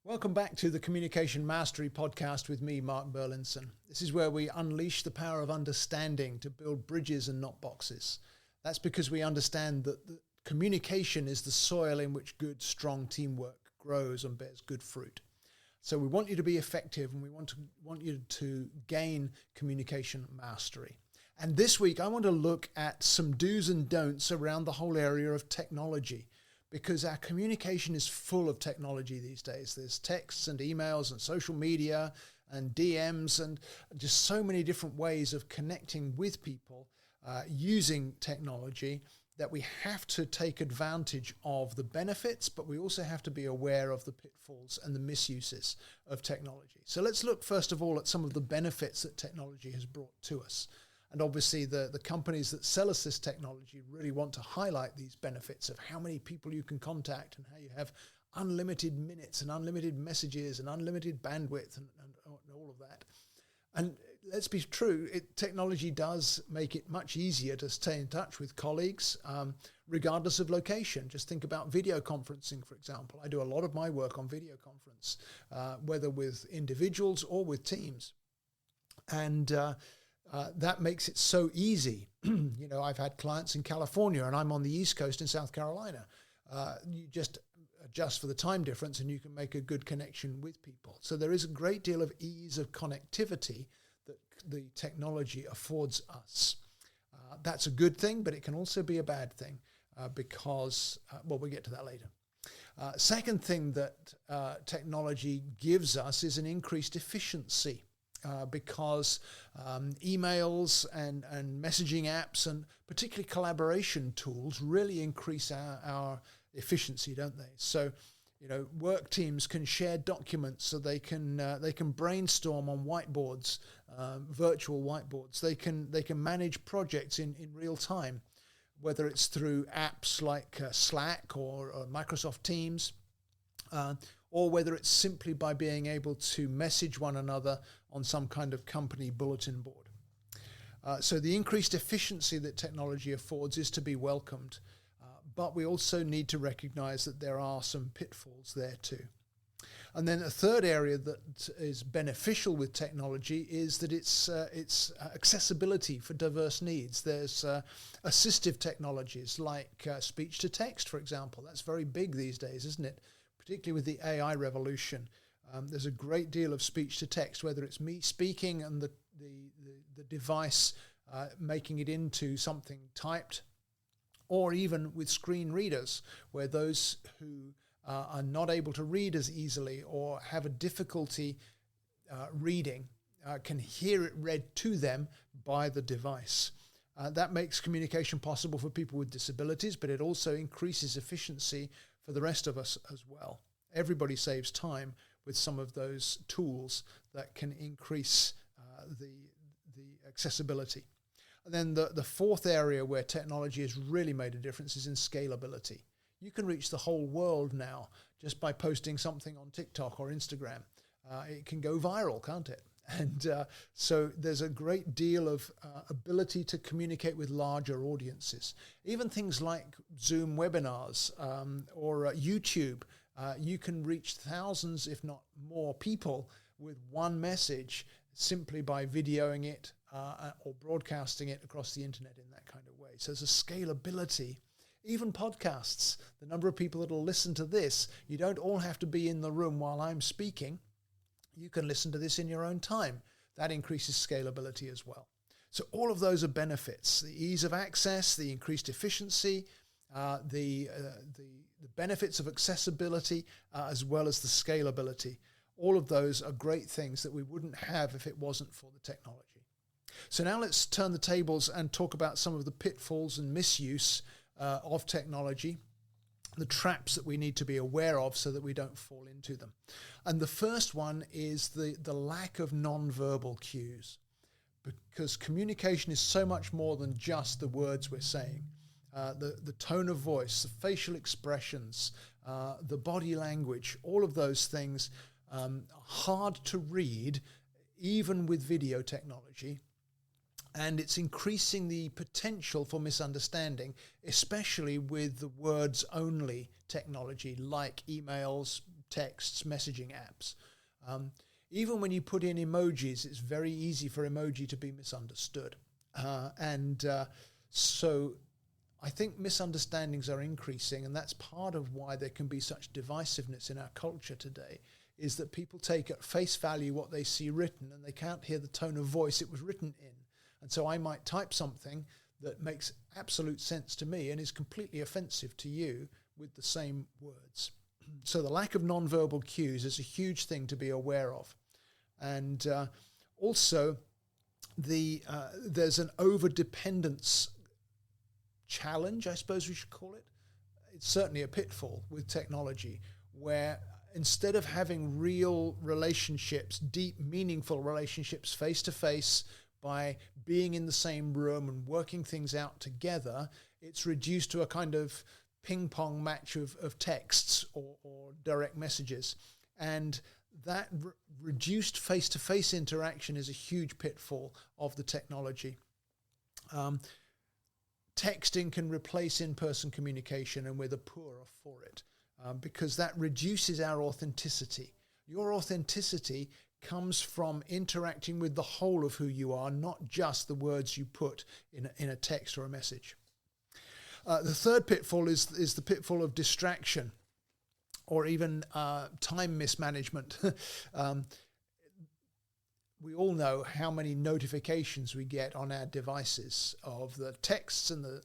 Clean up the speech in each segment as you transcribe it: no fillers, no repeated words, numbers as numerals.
Welcome back to the Communication Mastery Podcast with me, Mark Burlinson. This is where we unleash the power of understanding to build bridges and not boxes. That's because we understand that the communication is the soil in which good, strong teamwork grows and bears good fruit. So we want you to be effective, and we want you to gain communication mastery. And this week, I want to look at some do's and don'ts around the whole area of technology, because our communication is full of technology these days. There's texts and emails and social media and DMs and just so many different ways of connecting with people using technology that we have to take advantage of the benefits, but we also have to be aware of the pitfalls and the misuses of technology. So let's look first of all at some of the benefits that technology has brought to us. And obviously the companies that sell us this technology really want to highlight these benefits of how many people you can contact and how you have unlimited minutes and unlimited messages and unlimited bandwidth and all of that. And let's be true, technology does make it much easier to stay in touch with colleagues, regardless of location. Just think about video conferencing, for example. I do a lot of my work on video conference, whether with individuals or with teams. And that makes it so easy. I've had clients in California and I'm on the East Coast in South Carolina. You just adjust for the time difference and you can make a good connection with people. So there is a great deal of ease of connectivity that the technology affords us. That's a good thing, but it can also be a bad thing because we'll get to that later. Second thing that technology gives us is an increased efficiency. Because emails and messaging apps and particularly collaboration tools really increase our efficiency, don't they? So, work teams can share documents, so they can brainstorm on whiteboards, virtual whiteboards. They can manage projects in real time, whether it's through apps like Slack or Microsoft Teams. Or whether it's simply by being able to message one another on some kind of company bulletin board. So the increased efficiency that technology affords is to be welcomed, but we also need to recognize that there are some pitfalls there too. And then a third area that is beneficial with technology is that it's accessibility for diverse needs. There's assistive technologies like speech to text, for example. That's very big these days, isn't it? Particularly with the AI revolution. There's a great deal of speech to text, whether it's me speaking and the device making it into something typed, or even with screen readers, where those who are not able to read as easily or have a difficulty reading can hear it read to them by the device. That makes communication possible for people with disabilities, but it also increases efficiency for the rest of us as well. Everybody saves time with some of those tools that can increase the accessibility. And then the fourth area where technology has really made a difference is in scalability. You can reach the whole world now just by posting something on TikTok or Instagram. It can go viral, can't it? And so there's a great deal of ability to communicate with larger audiences. Even things like Zoom webinars or YouTube, you can reach thousands, if not more, people with one message simply by videoing it or broadcasting it across the internet in that kind of way. So there's a scalability. Even podcasts, the number of people that will listen to this, you don't all have to be in the room while I'm speaking. You can listen to this in your own time. That increases scalability as well. So all of those are benefits: the ease of access, the increased efficiency, the benefits of accessibility, as well as the scalability. All of those are great things that we wouldn't have if it wasn't for the technology. So now let's turn the tables and talk about some of the pitfalls and misuse of technology, the traps that we need to be aware of so that we don't fall into them. And the first one is the lack of nonverbal cues, because communication is so much more than just the words we're saying. The tone of voice, the facial expressions, the body language, all of those things are hard to read even with video technology. And it's increasing the potential for misunderstanding, especially with the words-only technology like emails, texts, messaging apps. Even when you put in emojis, it's very easy for emoji to be misunderstood. So I think misunderstandings are increasing, and that's part of why there can be such divisiveness in our culture today, is that people take at face value what they see written, and they can't hear the tone of voice it was written in. And so I might type something that makes absolute sense to me and is completely offensive to you with the same words. So the lack of nonverbal cues is a huge thing to be aware of. And also, there's an over-dependence challenge, I suppose we should call it. It's certainly a pitfall with technology, where instead of having real relationships, deep, meaningful relationships face-to-face, by being in the same room and working things out together, it's reduced to a kind of ping-pong match of texts or direct messages. And that reduced face-to-face interaction is a huge pitfall of the technology. Texting can replace in-person communication, and we're the poorer for it, because that reduces our authenticity. Your authenticity comes from interacting with the whole of who you are, not just the words you put in a text or a message. The third pitfall is the pitfall of distraction, or even time mismanagement. We all know how many notifications we get on our devices of the texts and the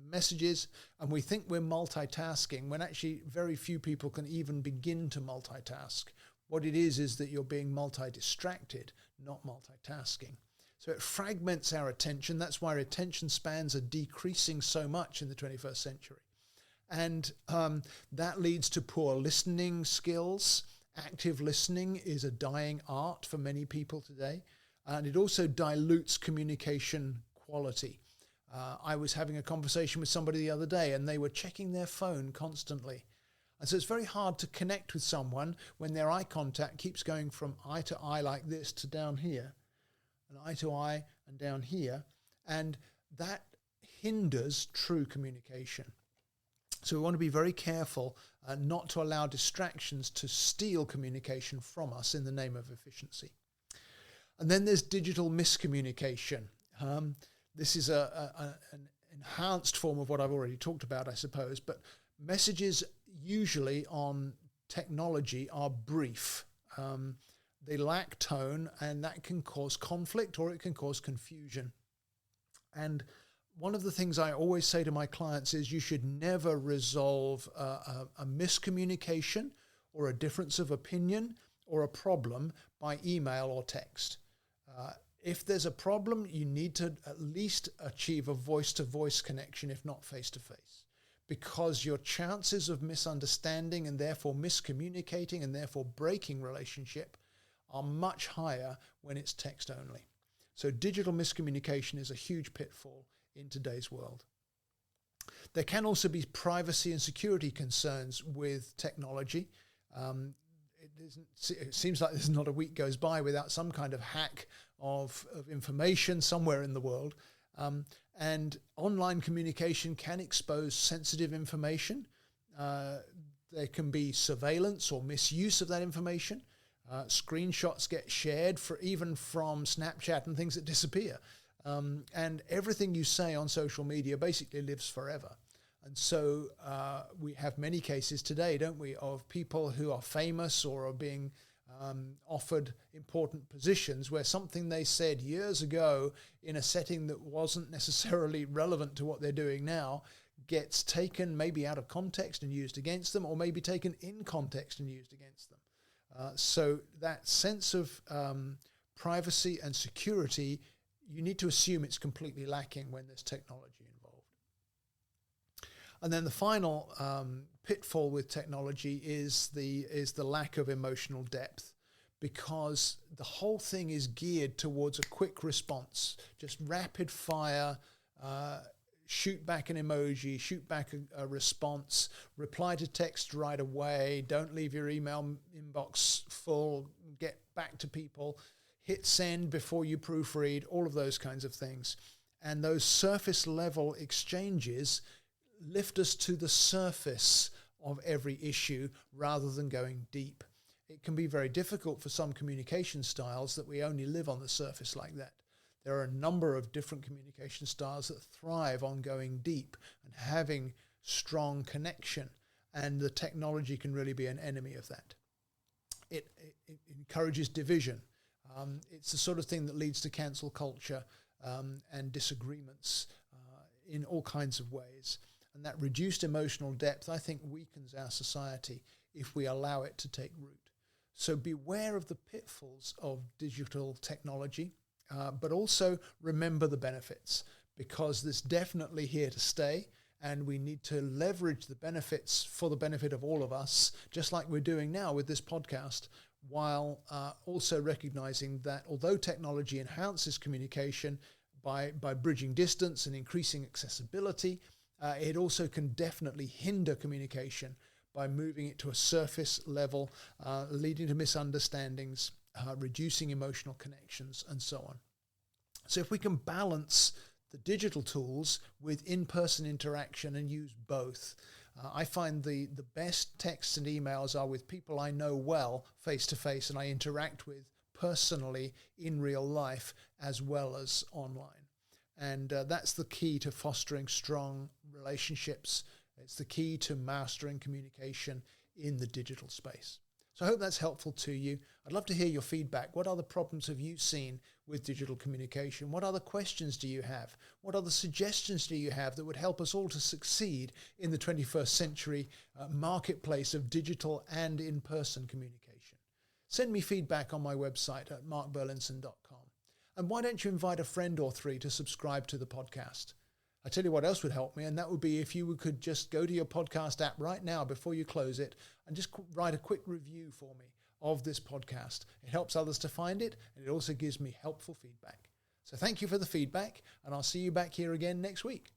messages, and we think we're multitasking when actually very few people can even begin to multitask. What it is that you're being multi-distracted, not multitasking. So it fragments our attention. That's why our attention spans are decreasing so much in the 21st century. And that leads to poor listening skills. Active listening is a dying art for many people today. And it also dilutes communication quality. I was having a conversation with somebody the other day, and they were checking their phone constantly. And so it's very hard to connect with someone when their eye contact keeps going from eye to eye like this to down here, and eye to eye and down here. And that hinders true communication. So we want to be very careful not to allow distractions to steal communication from us in the name of efficiency. And then there's digital miscommunication. This is an enhanced form of what I've already talked about, I suppose, but messages usually on technology are brief. They lack tone, and that can cause conflict or it can cause confusion. And one of the things I always say to my clients is you should never resolve a miscommunication or a difference of opinion or a problem by email or text. If there's a problem, you need to at least achieve a voice-to-voice connection, if not face-to-face, because your chances of misunderstanding and therefore miscommunicating and therefore breaking relationship are much higher when it's text only. So digital miscommunication is a huge pitfall in today's world. There can also be privacy and security concerns with technology. It seems like there's not a week goes by without some kind of hack of information somewhere in the world. And online communication can expose sensitive information. There can be surveillance or misuse of that information. Screenshots get shared even from Snapchat and things that disappear. And everything you say on social media basically lives forever. And so we have many cases today, don't we, of people who are famous or are being offered important positions where something they said years ago in a setting that wasn't necessarily relevant to what they're doing now gets taken maybe out of context and used against them, or maybe taken in context and used against them. So that sense of privacy and security, you need to assume it's completely lacking when there's technology involved. And then the final pitfall with technology is the lack of emotional depth, because the whole thing is geared towards a quick response, just rapid fire, shoot back an emoji, shoot back a response, reply to text right away, don't leave your email inbox full, get back to people, hit send before you proofread, all of those kinds of things. And those surface level exchanges lift us to the surface of every issue rather than going deep. It can be very difficult for some communication styles that we only live on the surface like that. There are a number of different communication styles that thrive on going deep and having strong connection, and the technology can really be an enemy of that. It encourages division. It's the sort of thing that leads to cancel culture and disagreements in all kinds of ways. And that reduced emotional depth, I think, weakens our society if we allow it to take root. So beware of the pitfalls of digital technology, but also remember the benefits, because it's definitely here to stay. And we need to leverage the benefits for the benefit of all of us, just like we're doing now with this podcast, while also recognizing that although technology enhances communication by bridging distance and increasing accessibility, it also can definitely hinder communication by moving it to a surface level, leading to misunderstandings, reducing emotional connections, and so on. So if we can balance the digital tools with in-person interaction and use both, I find the best texts and emails are with people I know well face-to-face and I interact with personally in real life as well as online. And that's the key to fostering strong relationships. It's the key to mastering communication in the digital space. So I hope that's helpful to you. I'd love to hear your feedback. What other problems have you seen with digital communication? What other questions do you have? What other suggestions do you have that would help us all to succeed in the 21st century marketplace of digital and in-person communication? Send me feedback on my website at markberlinson.com. And why don't you invite a friend or three to subscribe to the podcast? I tell you what else would help me, and that would be if you could just go to your podcast app right now before you close it and just write a quick review for me of this podcast. It helps others to find it, and it also gives me helpful feedback. So thank you for the feedback, and I'll see you back here again next week.